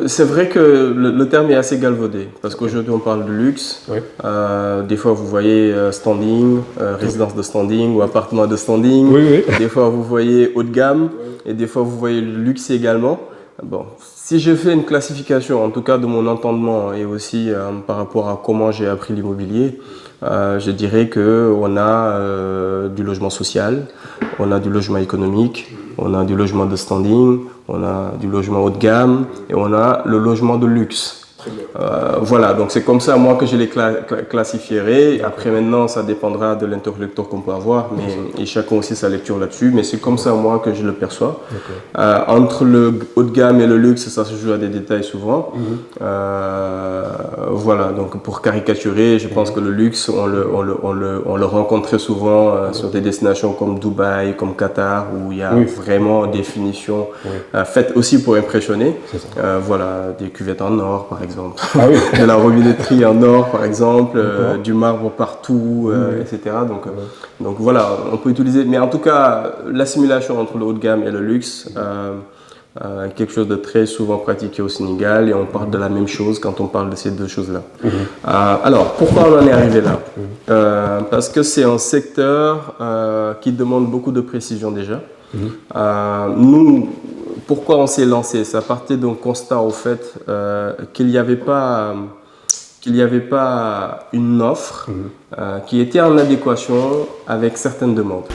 C'est vrai que le terme est assez galvaudé parce qu'aujourd'hui on parle de luxe. Oui. Des fois vous voyez standing, résidence de standing ou appartement de standing. Oui, oui. Des fois vous voyez haut de gamme et des fois vous voyez le luxe également. Bon, si je fais une classification, en tout cas de mon entendement et aussi par rapport à comment j'ai appris l'immobilier, je dirais que on a du logement social, on a du logement économique, on a du logement de standing, on a du logement haut de gamme et on a le logement de luxe. Voilà, donc c'est comme ça moi que je les classifierai. Après maintenant, ça dépendra de l'interlocuteur qu'on peut avoir, mais et chacun aussi sa lecture là-dessus. Mais c'est comme ça moi que je le perçois. Entre le haut de gamme et le luxe, ça se joue à des détails souvent. Voilà, donc pour caricaturer, je pense que le luxe, on le rencontre très souvent sur des destinations comme Dubaï, comme Qatar, où il y a vraiment des finitions faites aussi pour impressionner. Voilà, des cuvettes en or par exemple. Ah oui. De la robinetterie en or par exemple, du marbre partout, etc. Donc voilà, on peut utiliser, mais en tout cas, l'assimilation entre le haut de gamme et le luxe, quelque chose de très souvent pratiqué au Sénégal et on parle de la même chose quand on parle de ces deux choses-là. Alors, pourquoi on en est arrivé là? Parce que c'est un secteur qui demande beaucoup de précision déjà. Nous, pourquoi on s'est lancé? Ça partait d'un constat au fait qu'il n'y avait pas une offre qui était en adéquation avec certaines demandes.